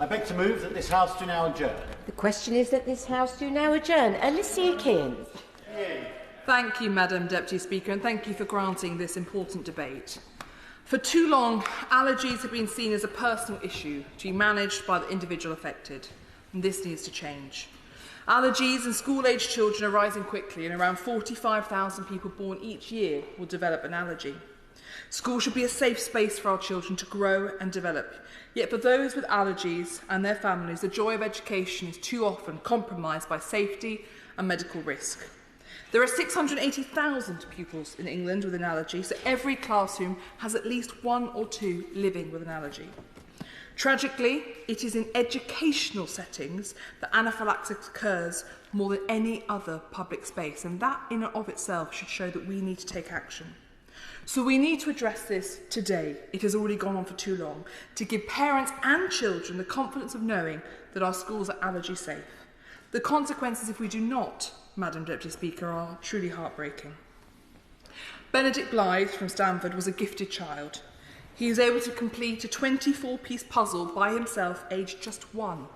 I beg to move that this House do now adjourn. The question is that this House do now adjourn. Alicia Kearns. Thank you, Madam Deputy Speaker, and thank you for granting this important debate. For too long, allergies have been seen as a personal issue to be managed by the individual affected, and this needs to change. Allergies in school-aged children are rising quickly, and around 45,000 people born each year will develop an allergy. School should be a safe space for our children to grow and develop. Yet for those with allergies and their families, the joy of education is too often compromised by safety and medical risk. There are 680,000 pupils in England with an allergy, so every classroom has at least one or two living with an allergy. Tragically, it is in educational settings that anaphylaxis occurs more than any other public space, and that in and of itself should show that we need to take action. So we need to address this today. It has already gone on for too long, to give parents and children the confidence of knowing that our schools are allergy safe. The consequences if we do not, Madam Deputy Speaker, are truly heartbreaking. Benedict Blythe from Stamford was a gifted child. He was able to complete a 24-piece puzzle by himself, aged just 1.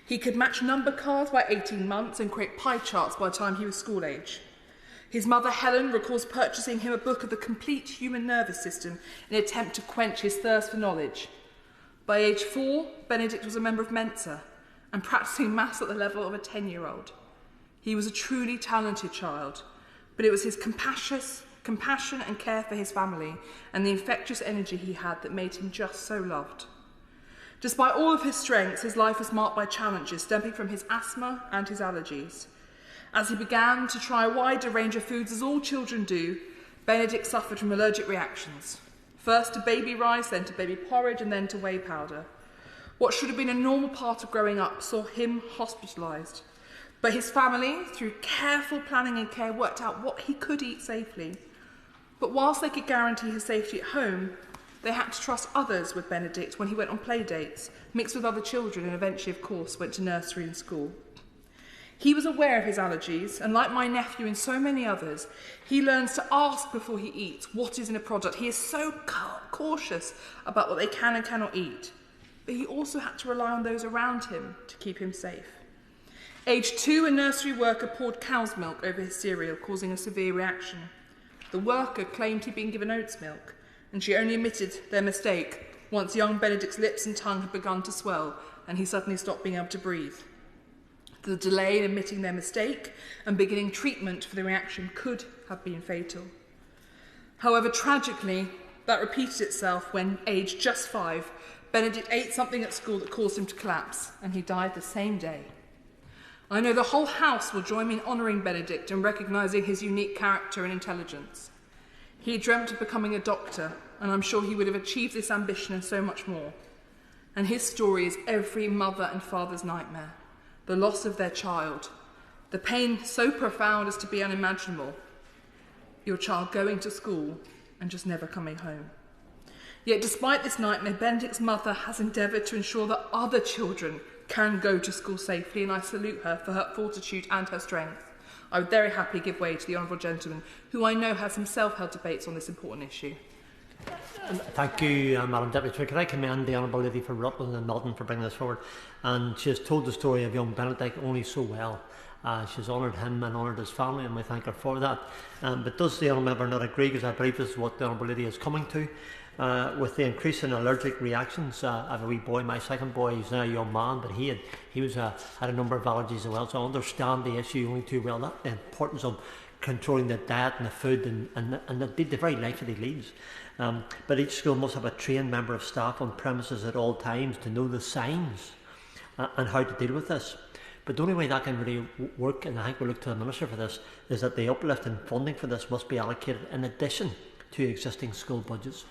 He could match number cards by 18 months and create pie charts by the time he was school age. His mother, Helen, recalls purchasing him a book of the complete human nervous system in an attempt to quench his thirst for knowledge. By age 4, Benedict was a member of Mensa and practising maths at the level of a 10-year-old. He was a truly talented child, but it was his compassion and care for his family and the infectious energy he had that made him just so loved. Despite all of his strengths, his life was marked by challenges stemming from his asthma and his allergies. As he began to try a wider range of foods, as all children do, Benedict suffered from allergic reactions. First to baby rice, then to baby porridge, and then to whey powder. What should have been a normal part of growing up saw him hospitalised. But his family, through careful planning and care, worked out what he could eat safely. But whilst they could guarantee his safety at home, they had to trust others with Benedict when he went on play dates, mixed with other children, and eventually, of course, went to nursery and school. He was aware of his allergies, and like my nephew and so many others, he learns to ask before he eats what is in a product. He is so cautious about what they can and cannot eat. But he also had to rely on those around him to keep him safe. Aged 2, a nursery worker poured cow's milk over his cereal, causing a severe reaction. The worker claimed he'd been given oat's milk, and she only admitted their mistake once young Benedict's lips and tongue had begun to swell, and he suddenly stopped being able to breathe. The delay in admitting their mistake and beginning treatment for the reaction could have been fatal. However, tragically, that repeated itself when, aged just 5, Benedict ate something at school that caused him to collapse, and he died the same day. I know the whole House will join me in honouring Benedict and recognising his unique character and intelligence. He dreamt of becoming a doctor, and I'm sure he would have achieved this ambition and so much more. And his story is every mother and father's nightmare. The loss of their child, the pain so profound as to be unimaginable, your child going to school and just never coming home. Yet despite this nightmare, Benedict's mother has endeavoured to ensure that other children can go to school safely, and I salute her for her fortitude and her strength. I would very happily give way to the honourable gentleman, who I know has himself held debates on this important issue. Thank you, Madam Deputy Speaker. I commend the Honourable Lady for Rutland and Melton for bringing this forward. And she has told the story of young Benedict only so well. She has honoured him and honoured his family, and we thank her for that. But does the Honourable Member not agree, because I believe this is what the Honourable Lady is coming to, with the increase in allergic reactions? I have a wee boy, my second boy, he's now a young man, but he had a number of allergies as well, so I understand the issue only too well, the importance of controlling the diet and the food and the very life that he leads. But each school must have a trained member of staff on premises at all times to know the signs and how to deal with this. But the only way that can really work, and I think we'll look to the Minister for this, is that the uplift in funding for this must be allocated in addition to existing school budgets.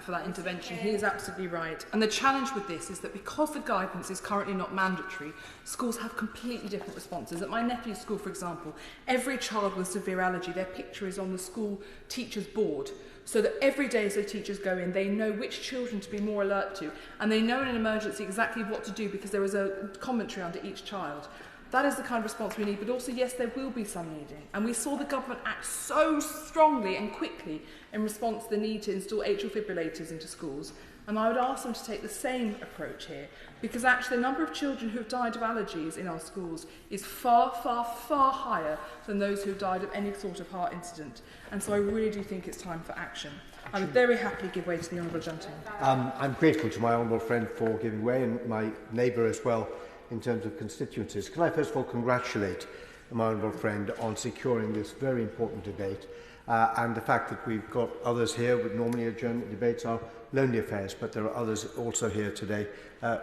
For that intervention. He is absolutely right. And the challenge with this is that because the guidance is currently not mandatory, schools have completely different responses. At my nephew's school, for example, every child with severe allergy, their picture is on the school teacher's board, so that every day as the teachers go in, they know which children to be more alert to, and they know in an emergency exactly what to do because there is a commentary under each child. That is the kind of response we need, but also, yes, there will be some needing. And we saw the government act so strongly and quickly in response to the need to install atrial defibrillators into schools. And I would ask them to take the same approach here, because actually the number of children who have died of allergies in our schools is far, far, far higher than those who have died of any sort of heart incident. And so I really do think it's time for action. I would very happily give way to the Honourable Gentleman. I'm grateful to my honourable friend for giving way, and my neighbour as well, in terms of constituencies. Can I first of all congratulate my honourable friend on securing this very important debate, and the fact that we've got others here, but normally adjournment debates are lonely affairs, but there are others also here today,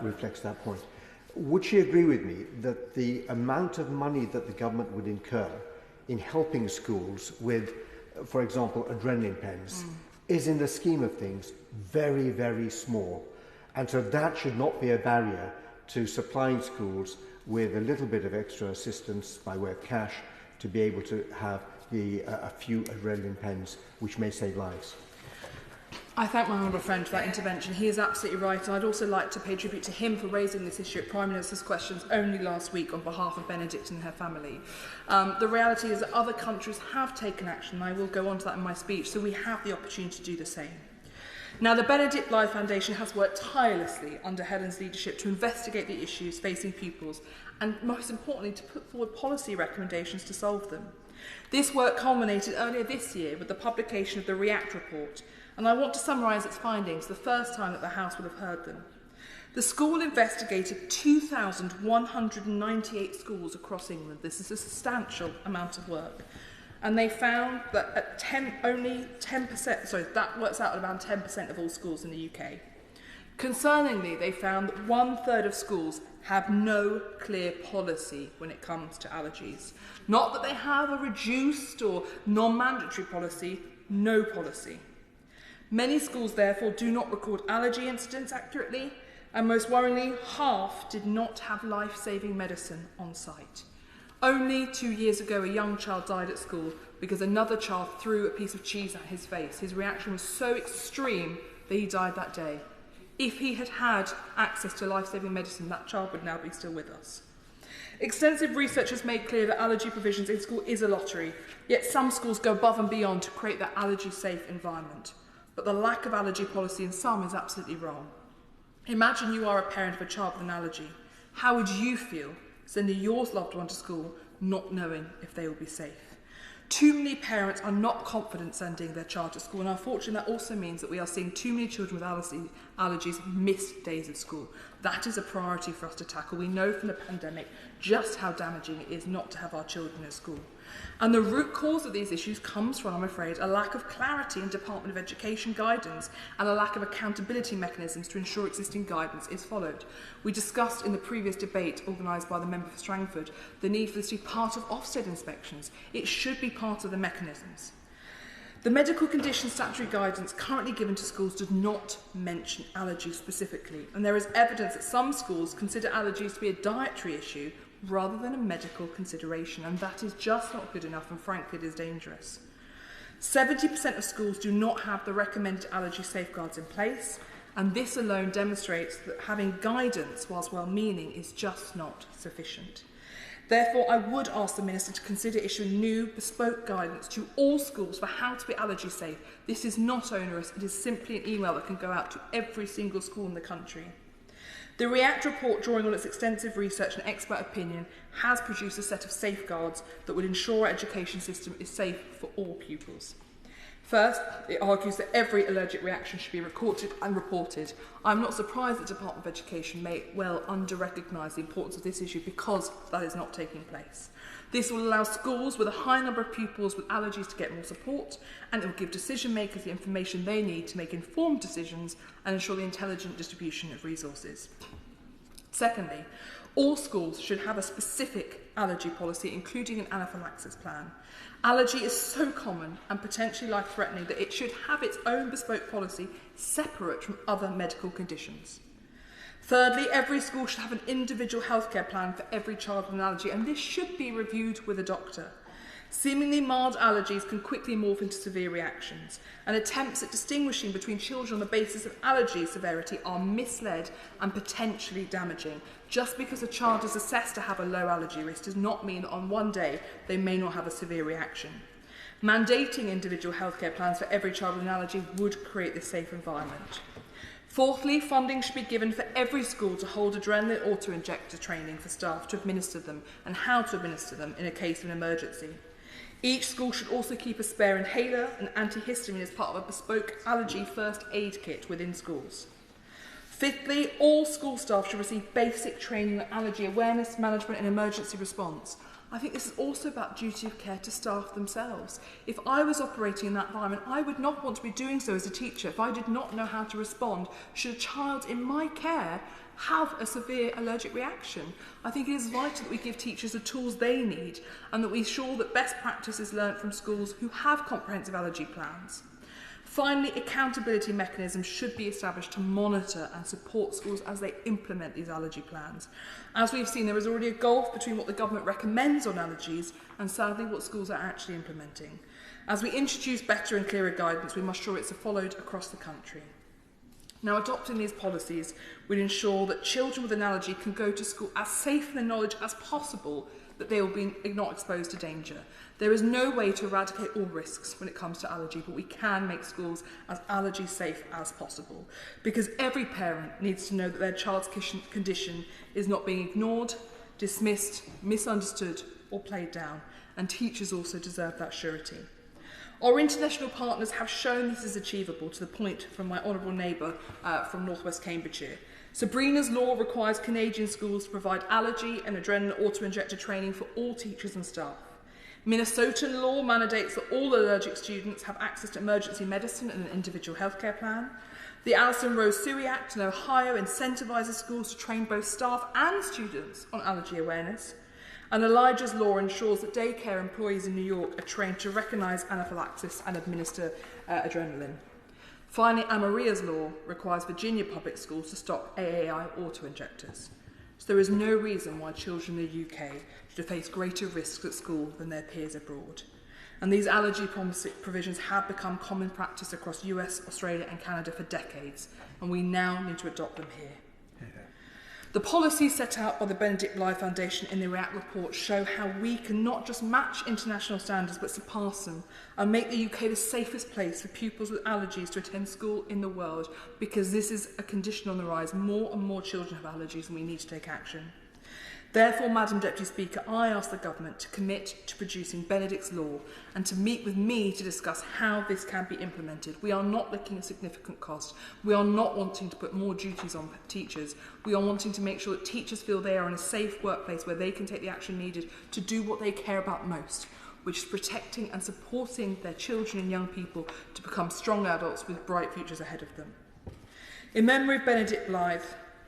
reflects that point. Would she agree with me that the amount of money that the government would incur in helping schools with, for example, adrenaline pens, is in the scheme of things very, very small? And so that should not be a barrier to supplying schools with a little bit of extra assistance by way of cash to be able to have a few adrenaline pens, which may save lives. I thank my honourable friend for that intervention. He is absolutely right. I'd also like to pay tribute to him for raising this issue at Prime Minister's Questions only last week on behalf of Benedict and her family. The reality is that other countries have taken action, and I will go on to that in my speech, so we have the opportunity to do the same. Now, the Benedict Blythe Foundation has worked tirelessly under Helen's leadership to investigate the issues facing pupils and, most importantly, to put forward policy recommendations to solve them. This work culminated earlier this year with the publication of the REACT report, and I want to summarise its findings, the first time that the House will have heard them. The school investigated 2,198 schools across England. This is a substantial amount of work. And they found that at only 10%, that works out at around 10% of all schools in the UK. Concerningly, they found that 1/3 of schools have no clear policy when it comes to allergies. Not that they have a reduced or non-mandatory policy, no policy. Many schools, therefore, do not record allergy incidents accurately, and most worryingly, half did not have life-saving medicine on site. Only 2 years ago, a young child died at school because another child threw a piece of cheese at his face. His reaction was so extreme that he died that day. If he had had access to life-saving medicine, that child would now be still with us. Extensive research has made clear that allergy provisions in school is a lottery, yet some schools go above and beyond to create that allergy-safe environment. But the lack of allergy policy in some is absolutely wrong. Imagine you are a parent of a child with an allergy. How would you feel sending your loved one to school not knowing if they will be safe? Too many parents are not confident sending their child to school, and unfortunately that also means that we are seeing too many children with allergies miss days of school. That is a priority for us to tackle. We know from the pandemic just how damaging it is not to have our children at school. And the root cause of these issues comes from, I'm afraid, a lack of clarity in Department of Education guidance and a lack of accountability mechanisms to ensure existing guidance is followed. We discussed in the previous debate organised by the member for Strangford the need for this to be part of Ofsted inspections. It should be part of the mechanisms. The medical condition statutory guidance currently given to schools does not mention allergies specifically, and there is evidence that some schools consider allergies to be a dietary issue rather than a medical consideration, and that is just not good enough, and frankly it is dangerous. 70% of schools do not have the recommended allergy safeguards in place, and this alone demonstrates that having guidance, whilst well-meaning, is just not sufficient. Therefore, I would ask the Minister to consider issuing new bespoke guidance to all schools for how to be allergy safe. This is not onerous, it is simply an email that can go out to every single school in the country. The REACT report, drawing on its extensive research and expert opinion, has produced a set of safeguards that would ensure our education system is safe for all pupils. First, it argues that every allergic reaction should be recorded and reported. I'm not surprised that the Department of Education may well under-recognise the importance of this issue because that is not taking place. This will allow schools with a high number of pupils with allergies to get more support, and it will give decision makers the information they need to make informed decisions and ensure the intelligent distribution of resources. Secondly, all schools should have a specific allergy policy, including an anaphylaxis plan. Allergy is so common and potentially life-threatening that it should have its own bespoke policy separate from other medical conditions. Thirdly, every school should have an individual healthcare plan for every child with an allergy, and this should be reviewed with a doctor. Seemingly mild allergies can quickly morph into severe reactions, and attempts at distinguishing between children on the basis of allergy severity are misled and potentially damaging. Just because a child is assessed to have a low allergy risk does not mean that on one day they may not have a severe reaction. Mandating individual healthcare plans for every child with an allergy would create this safe environment. Fourthly, funding should be given for every school to hold adrenaline auto-injector training for staff to administer them and how to administer them in a case of an emergency. Each school should also keep a spare inhaler and antihistamine as part of a bespoke allergy first aid kit within schools. Fifthly, all school staff should receive basic training on allergy awareness, management and emergency response. I think this is also about duty of care to staff themselves. If I was operating in that environment, I would not want to be doing so as a teacher if I did not know how to respond should a child in my care have a severe allergic reaction. I think it is vital that we give teachers the tools they need and that we ensure that best practice is learnt from schools who have comprehensive allergy plans. Finally, accountability mechanisms should be established to monitor and support schools as they implement these allergy plans. As we've seen, there is already a gulf between what the government recommends on allergies and sadly what schools are actually implementing. As we introduce better and clearer guidance, we must ensure it's followed across the country. Now, adopting these policies will ensure that children with an allergy can go to school as safe in the knowledge as possible that they will be not exposed to danger. There is no way to eradicate all risks when it comes to allergy, but we can make schools as allergy safe as possible, because every parent needs to know that their child's condition is not being ignored, dismissed, misunderstood or played down, and teachers also deserve that surety. Our international partners have shown this is achievable, to the point from my honourable neighbour from North West Cambridgeshire. Sabrina's law requires Canadian schools to provide allergy and adrenaline auto-injector training for all teachers and staff. Minnesotan law mandates that all allergic students have access to emergency medicine and an individual healthcare plan. The Alison Rose Sui Act in Ohio incentivises schools to train both staff and students on allergy awareness. And Elijah's law ensures that daycare employees in New York are trained to recognise anaphylaxis and administer adrenaline. Finally, Amaria's law requires Virginia public schools to stock AAI auto-injectors. So there is no reason why children in the UK should face greater risks at school than their peers abroad. And these allergy provisions have become common practice across US, Australia and Canada for decades, and we now need to adopt them here. The policies set out by the Benedict Blythe Foundation in the REACT report show how we can not just match international standards but surpass them and make the UK the safest place for pupils with allergies to attend school in the world, because this is a condition on the rise. More and more children have allergies and we need to take action. Therefore, Madam Deputy Speaker, I ask the Government to commit to producing Benedict's law and to meet with me to discuss how this can be implemented. We are not looking at significant cost. We are not wanting to put more duties on teachers. We are wanting to make sure that teachers feel they are in a safe workplace where they can take the action needed to do what they care about most, which is protecting and supporting their children and young people to become strong adults with bright futures ahead of them. In memory of Benedict Blythe,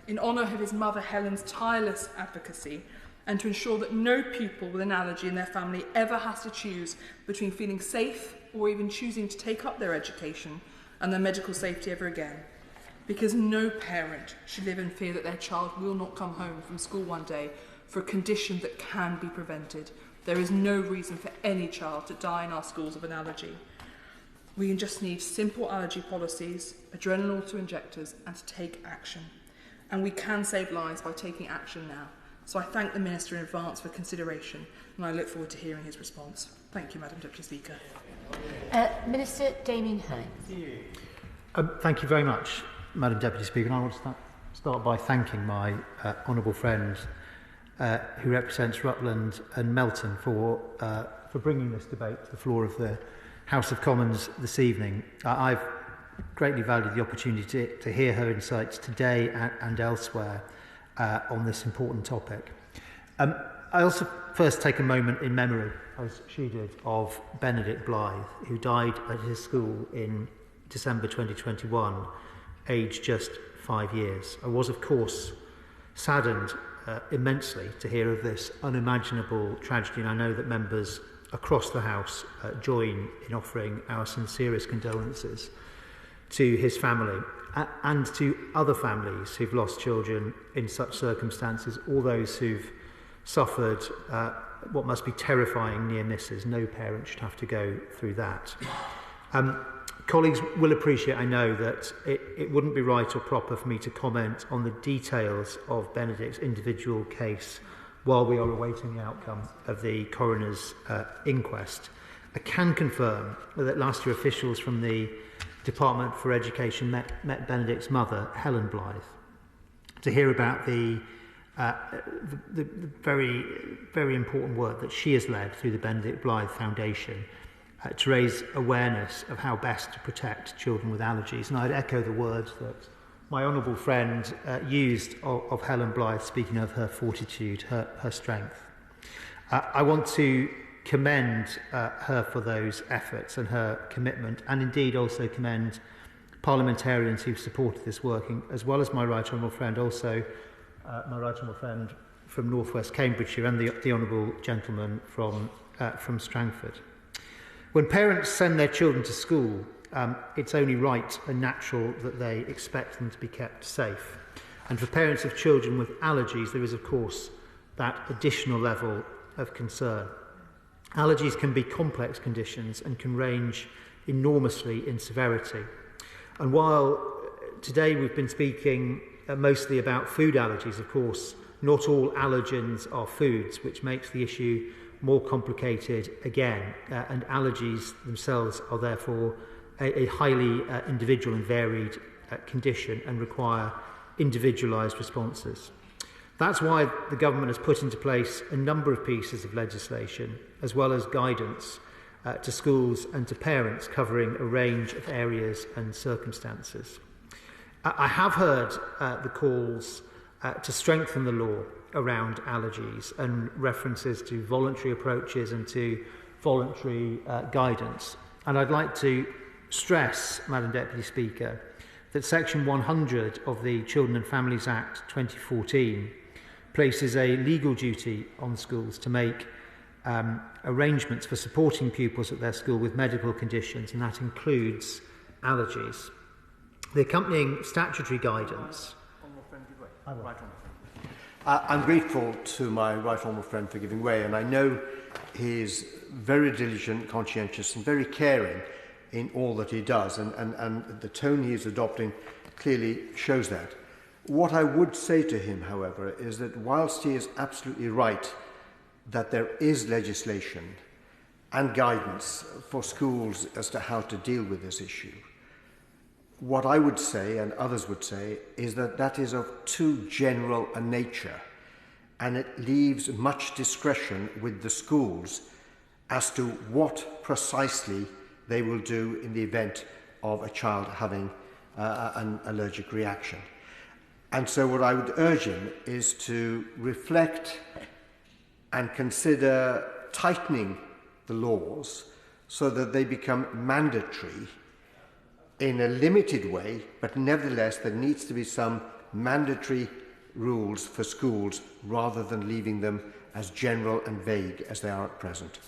in honour of his mother Helen's tireless advocacy, and to ensure that no pupil with an allergy in their family ever has to choose between feeling safe or even choosing to take up their education and their medical safety ever again. Because no parent should live in fear that their child will not come home from school one day for a condition that can be prevented. There is no reason for any child to die in our schools of an allergy. We just need simple allergy policies, adrenaline auto-injectors, and to take action. And we can save lives by taking action now. So I thank the Minister in advance for consideration, and I look forward to hearing his response. Thank you, Madam Deputy Speaker. Minister Damian Hinds. Thank you very much, Madam Deputy Speaker. And I want to start by thanking my honourable friend who represents Rutland and Melton for bringing this debate to the floor of the House of Commons this evening. I've greatly valued the opportunity to hear her insights today and elsewhere on this important topic. I also first take a moment in memory, as she did, of Benedict Blythe, who died at his school in December 2021, aged just 5 years. I was, of course, saddened immensely to hear of this unimaginable tragedy, and I know that members across the House join in offering our sincerest condolences to his family and to other families who've lost children in such circumstances, all those who've suffered what must be terrifying near misses. No parent should have to go through that. Colleagues will appreciate, I know, that it wouldn't be right or proper for me to comment on the details of Benedict's individual case while we are awaiting the outcome of the coroner's inquest. I can confirm that last year officials from the Department for Education met Benedict's mother, Helen Blythe, to hear about the very, very important work that she has led through the Benedict Blythe Foundation to raise awareness of how best to protect children with allergies. And I'd echo the words that my honourable friend used of Helen Blythe, speaking of her fortitude, her strength. I want to commend her for those efforts and her commitment, and indeed also commend parliamentarians who've supported this work, as well as my right honourable friend, also my right honourable friend from North West Cambridgeshire and the honourable gentleman from Strangford. When parents send their children to school, it's only right and natural that they expect them to be kept safe. And for parents of children with allergies, there is, of course, that additional level of concern. Allergies can be complex conditions and can range enormously in severity. And while today we've been speaking mostly about food allergies, of course, not all allergens are foods, which makes the issue more complicated again, and allergies themselves are therefore a highly individual and varied condition and require individualised responses. That's why the government has put into place a number of pieces of legislation, as well as guidance to schools and to parents covering a range of areas and circumstances. I have heard the calls to strengthen the law around allergies and references to voluntary approaches and to voluntary guidance. And I'd like to stress, Madam Deputy Speaker, that Section 100 of the Children and Families Act 2014 places a legal duty on schools to make arrangements for supporting pupils at their school with medical conditions, and that includes allergies. The accompanying statutory guidance... I'm grateful to my right honourable friend for giving way, and I know he is very diligent, conscientious and very caring in all that he does, and the tone he is adopting clearly shows that. What I would say to him, however, is that whilst he is absolutely right that there is legislation and guidance for schools as to how to deal with this issue, what I would say, and others would say, is that that is of too general a nature, and it leaves much discretion with the schools as to what precisely they will do in the event of a child having an allergic reaction. And so what I would urge him is to reflect and consider tightening the laws so that they become mandatory in a limited way, but nevertheless there needs to be some mandatory rules for schools rather than leaving them as general and vague as they are at present.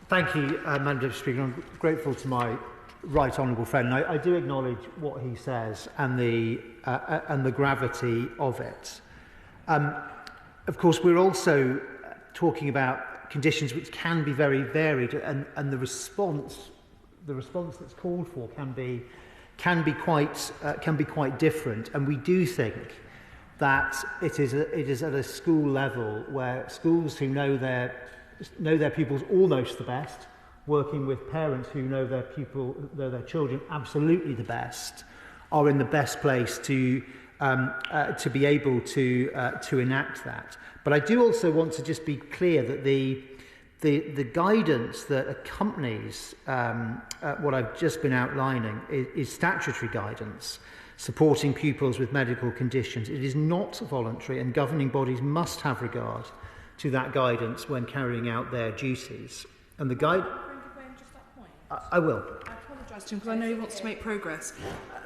Thank you, Madam Deputy Speaker. I'm grateful to my right honourable friend. I do acknowledge what he says and the gravity of it. Of course, we're also talking about conditions which can be very varied, and the response that's called for can be quite different. And we do think that it is at a school level where schools who know their pupils almost the best, working with parents who know their children absolutely the best, are in the best place to be able to enact that. But I do also want to just be clear that the guidance that accompanies what I've just been outlining is statutory guidance supporting pupils with medical conditions. It is not voluntary, and governing bodies must have regard to that guidance when carrying out their duties. And the guide... Just that point. I will. I apologise to him because I know he wants to make progress.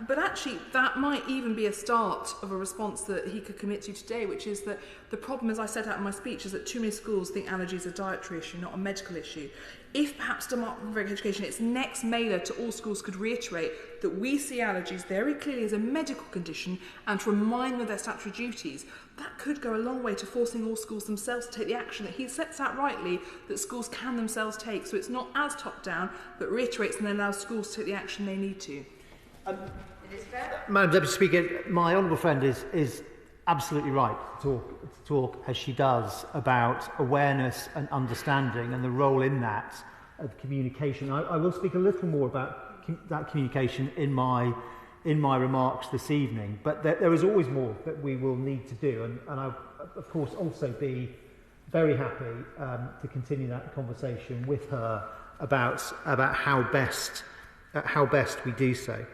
But actually, that might even be a start of a response that he could commit to today, which is that the problem, as I set out in my speech, is that too many schools think allergy is a dietary issue, not a medical issue. If perhaps Department for Education, its next mailer to all schools could reiterate that we see allergies very clearly as a medical condition and to remind them of their statutory duties, that could go a long way to forcing all schools themselves to take the action that he sets out rightly that schools can themselves take. So it's not as top-down, but reiterates and allows schools to take the action they need to. Madam Deputy Speaker, my honourable friend is absolutely right to talk as she does about awareness and understanding and the role in that of communication. I will speak a little more about that communication in my remarks this evening, but there is always more that we will need to do, and I'll of course also be very happy to continue that conversation with her about how best we do so.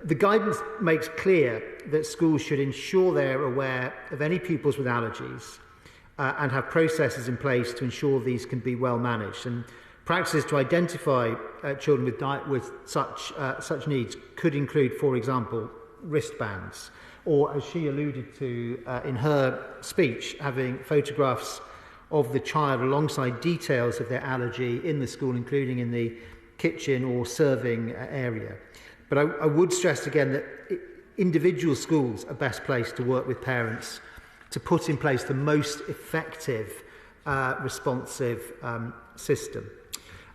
The guidance makes clear that schools should ensure they're aware of any pupils with allergies and have processes in place to ensure these can be well managed. And practices to identify children with such needs could include, for example, wristbands, or, as she alluded to in her speech, having photographs of the child alongside details of their allergy in the school, including in the kitchen or serving area. But I would stress again that individual schools are best placed to work with parents to put in place the most effective, responsive system.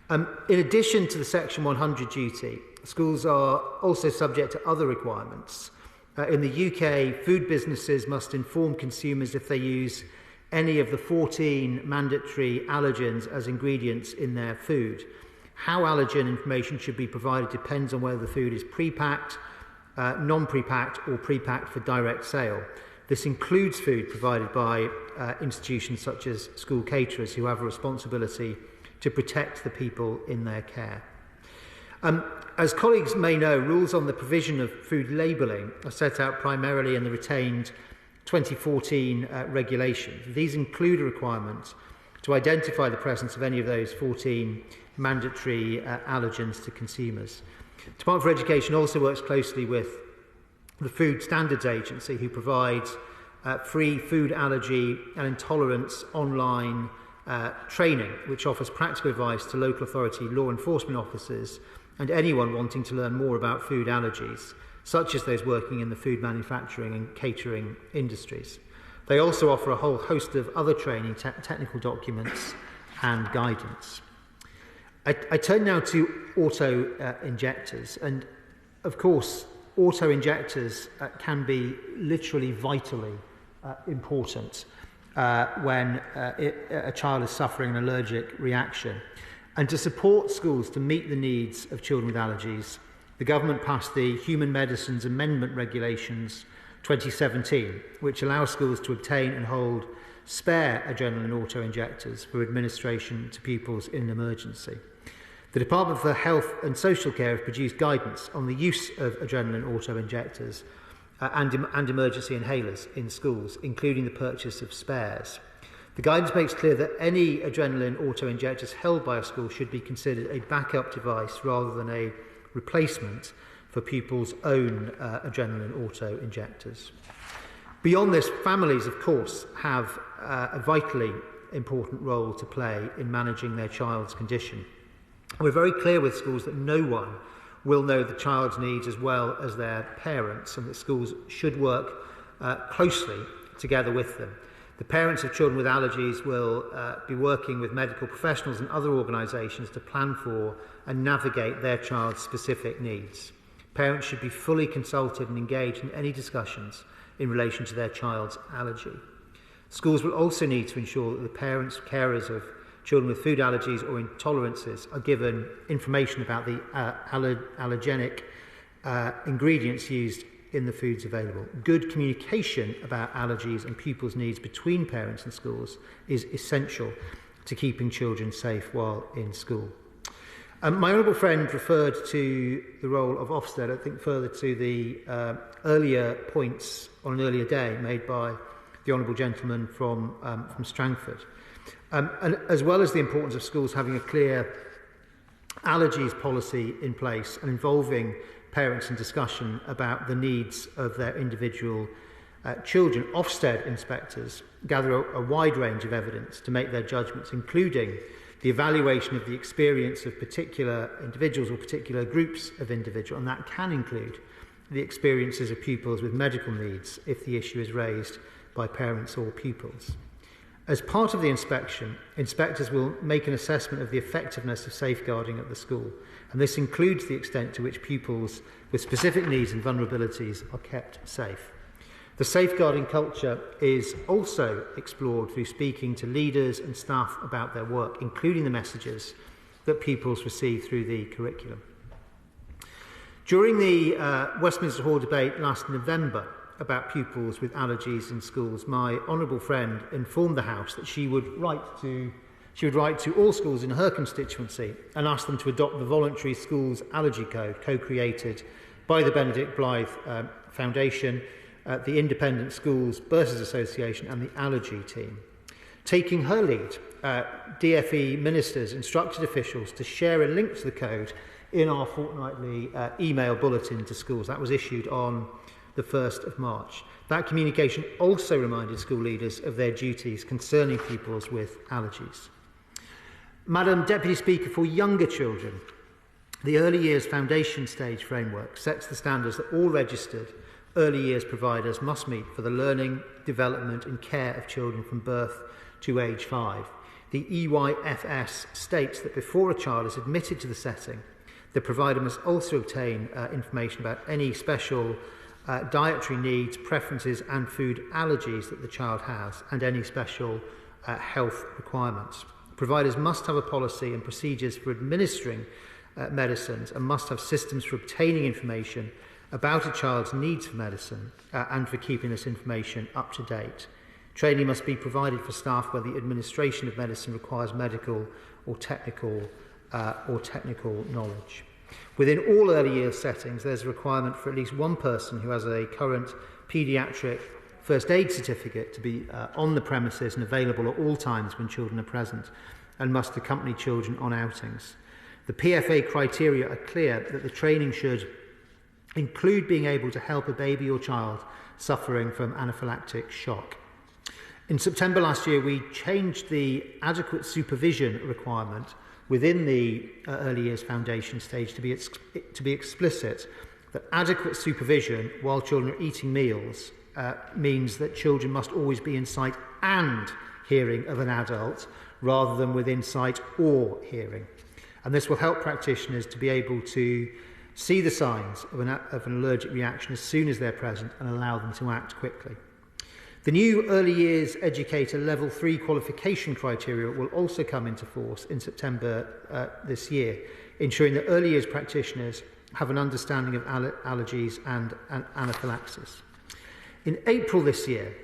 In addition to the Section 100 duty, schools are also subject to other requirements. In the UK, food businesses must inform consumers if they use any of the 14 mandatory allergens as ingredients in their food. How allergen information should be provided depends on whether the food is pre-packed, non-pre-packed or pre-packed for direct sale. This includes food provided by institutions such as school caterers who have a responsibility to protect the people in their care. As colleagues may know, rules on the provision of food labelling are set out primarily in the retained 2014 regulations. These include a requirement to identify the presence of any of those 14 mandatory allergens to consumers. The Department for Education also works closely with the Food Standards Agency, who provides free food allergy and intolerance online training, which offers practical advice to local authority law enforcement officers and anyone wanting to learn more about food allergies, such as those working in the food manufacturing and catering industries. They also offer a whole host of other training, technical documents and guidance. I turn now to auto-injectors, and of course auto-injectors can be literally vitally important when a child is suffering an allergic reaction. And to support schools to meet the needs of children with allergies, the government passed the Human Medicines Amendment Regulations 2017, which allows schools to obtain and hold spare adrenaline auto-injectors for administration to pupils in an emergency. The Department for Health and Social Care have produced guidance on the use of adrenaline auto-injectors and emergency inhalers in schools, including the purchase of spares. The guidance makes clear that any adrenaline auto-injectors held by a school should be considered a backup device rather than a replacement for pupils' own adrenaline auto-injectors. Beyond this, families, of course, have a vitally important role to play in managing their child's condition. We're very clear with schools that no one will know the child's needs as well as their parents, and that schools should work closely together with them. The parents of children with allergies will be working with medical professionals and other organisations to plan for and navigate their child's specific needs. Parents should be fully consulted and engaged in any discussions in relation to their child's allergy. Schools will also need to ensure that the parents, carers of children with food allergies or intolerances are given information about the allergenic ingredients used in the foods available. Good communication about allergies and pupils' needs between parents and schools is essential to keeping children safe while in school. My honourable friend referred to the role of Ofsted, I think further to the earlier points on an earlier day made by the honourable gentleman from Strangford. And as well as the importance of schools having a clear allergies policy in place and involving parents in discussion about the needs of their individual children. Ofsted inspectors gather a wide range of evidence to make their judgments, including the evaluation of the experience of particular individuals or particular groups of individuals, and that can include the experiences of pupils with medical needs if the issue is raised by parents or pupils. As part of the inspection, inspectors will make an assessment of the effectiveness of safeguarding at the school, and this includes the extent to which pupils with specific needs and vulnerabilities are kept safe. The safeguarding culture is also explored through speaking to leaders and staff about their work, including the messages that pupils receive through the curriculum. During the Westminster Hall debate last November about pupils with allergies in schools, my honourable friend informed the House that she would write to all schools in her constituency and ask them to adopt the voluntary schools allergy code co-created by the Benedict Blythe Foundation, the Independent Schools Bursars Association and the Allergy team. Taking her lead, DFE ministers instructed officials to share a link to the code in our fortnightly email bulletin to schools. That was issued on the 1st of March. That communication also reminded school leaders of their duties concerning pupils with allergies. Madam Deputy Speaker, for younger children, the Early Years Foundation Stage Framework sets the standards that all registered early years providers must meet for the learning, development and care of children from birth to age 5. The EYFS states that before a child is admitted to the setting, the provider must also obtain information about any special dietary needs, preferences and food allergies that the child has and any special health requirements. Providers must have a policy and procedures for administering medicines and must have systems for obtaining information about a child's needs for medicine and for keeping this information up to date. Training must be provided for staff where the administration of medicine requires medical or technical knowledge. Within all early years settings, there's a requirement for at least one person who has a current paediatric first aid certificate to be on the premises and available at all times when children are present and must accompany children on outings. The PFA criteria are clear that the training should include being able to help a baby or child suffering from anaphylactic shock. In September last year, we changed the adequate supervision requirement within the early years foundation stage to be explicit that adequate supervision while children are eating meals means that children must always be in sight and hearing of an adult rather than within sight or hearing. And this will help practitioners to be able to see the signs of an allergic reaction as soon as they're present and allow them to act quickly. The new Early Years Educator Level 3 qualification criteria will also come into force in September this year, ensuring that early years practitioners have an understanding of allergies and anaphylaxis. In April this year,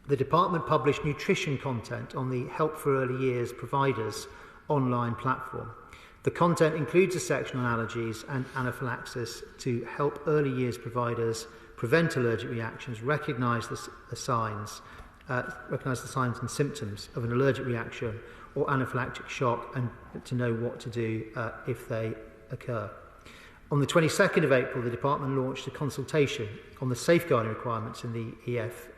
the department published nutrition content on the Help for Early Years Providers online platform. The content includes a section on allergies and anaphylaxis to help early years providers prevent allergic reactions, recognise the signs and symptoms of an allergic reaction or anaphylactic shock, and to know what to do if they occur. On the 22nd of April, the department launched a consultation on the safeguarding requirements in the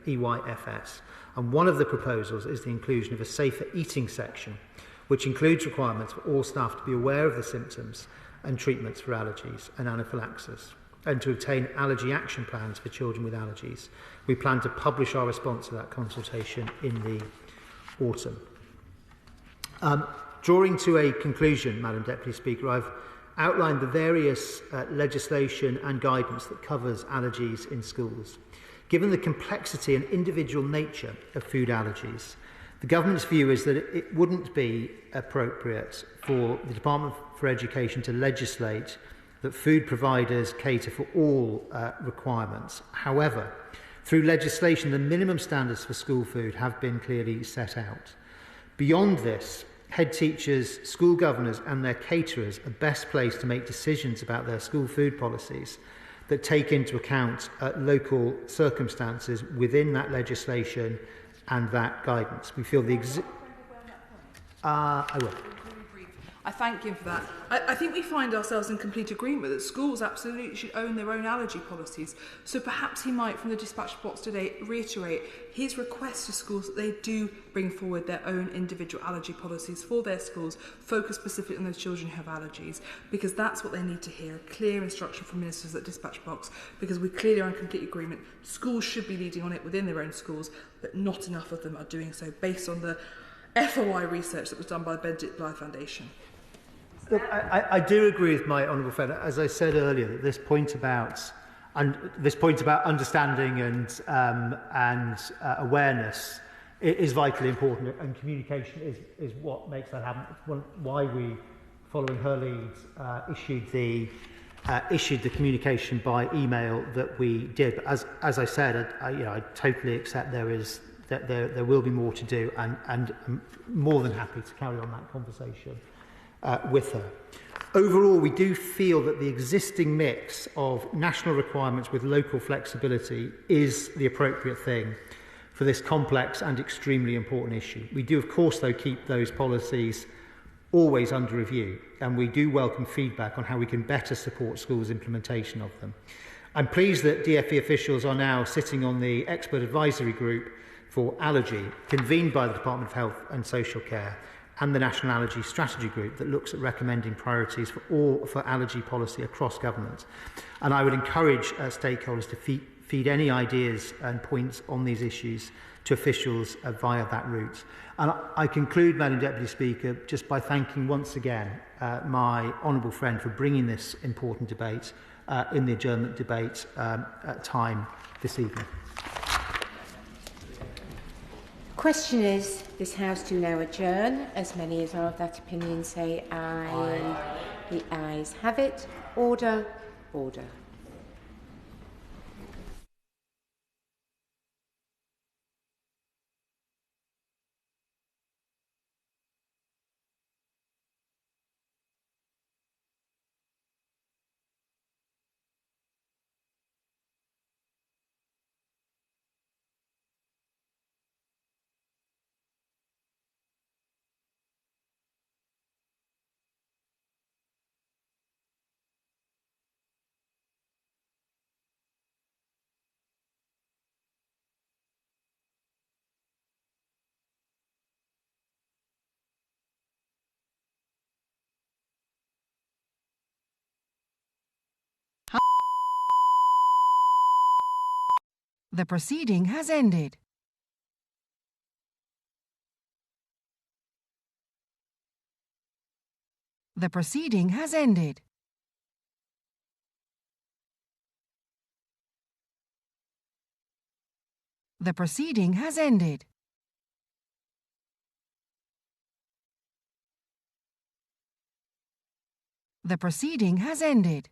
EYFS, and one of the proposals is the inclusion of a safer eating section, which includes requirements for all staff to be aware of the symptoms and treatments for allergies and anaphylaxis, and to obtain allergy action plans for children with allergies. We plan to publish our response to that consultation in the autumn. Drawing to a conclusion, Madam Deputy Speaker, I've outlined the various legislation and guidance that covers allergies in schools. Given the complexity and individual nature of food allergies, the government's view is that it wouldn't be appropriate for the Department for Education to legislate that food providers cater for all requirements. However, through legislation, the minimum standards for school food have been clearly set out. Beyond this, head teachers, school governors and their caterers are best placed to make decisions about their school food policies that take into account local circumstances within that legislation and that guidance. We feel I will. I thank him for that. I think we find ourselves in complete agreement that schools absolutely should own their own allergy policies. So perhaps he might, from the dispatch box today, reiterate his request to schools that they do bring forward their own individual allergy policies for their schools, focused specifically on those children who have allergies, because that's what they need to hear, a clear instruction from ministers at dispatch box, because we clearly are in complete agreement. Schools should be leading on it within their own schools, but not enough of them are doing so based on the FOI research that was done by the Benedict Blythe Foundation. Look, I do agree with my honourable friend. As I said earlier, that this point about understanding and awareness is vitally important, and communication is what makes that happen. It's why we, following her lead, issued the communication by email that we did. But as I said, I totally accept there will be more to do, and I'm more than happy to carry on that conversation with her. Overall, we do feel that the existing mix of national requirements with local flexibility is the appropriate thing for this complex and extremely important issue. We do, of course, though, keep those policies always under review, and we do welcome feedback on how we can better support schools' implementation of them. I'm pleased that DfE officials are now sitting on the expert advisory group for Allergy, convened by the Department of Health and Social Care, and the National Allergy Strategy Group that looks at recommending priorities for allergy policy across government. And I would encourage stakeholders to feed any ideas and points on these issues to officials via that route. And I conclude, Madam Deputy Speaker, just by thanking once again my honourable friend for bringing this important debate in the adjournment debate time this evening. Question is, this House do now adjourn. As many as are of that opinion say aye. The ayes have it. Order, order. The proceeding has ended. The proceeding has ended. The proceeding has ended. The proceeding has ended.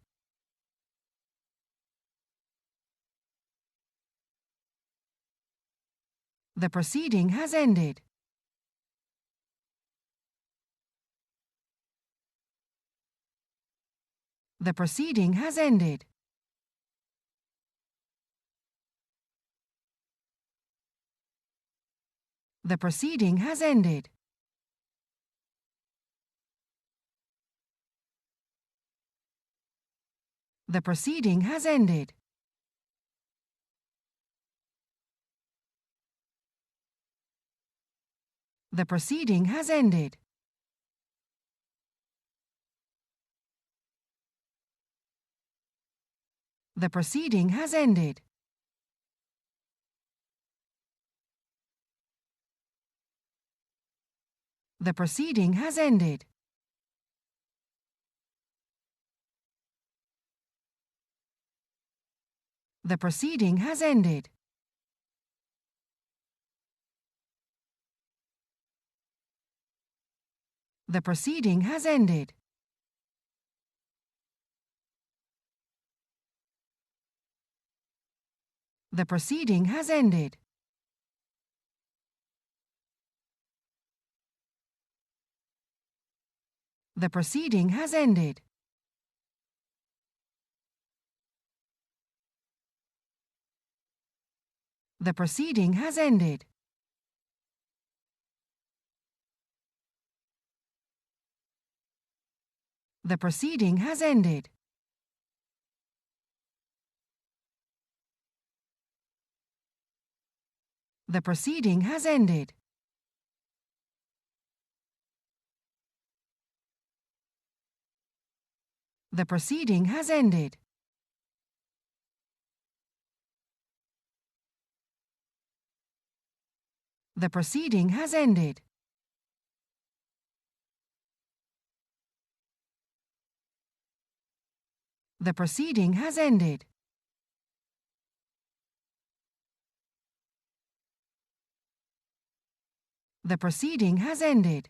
The proceeding has ended. The proceeding has ended. The proceeding has ended. The proceeding has ended. The proceeding has ended. The proceeding has ended. The proceeding has ended. The proceeding has ended. The proceeding has ended. The proceeding has ended. The proceeding has ended. The proceeding has ended. The proceeding has ended. The proceeding has ended. The proceeding has ended. The proceeding has ended. The proceeding has ended. The proceeding has ended.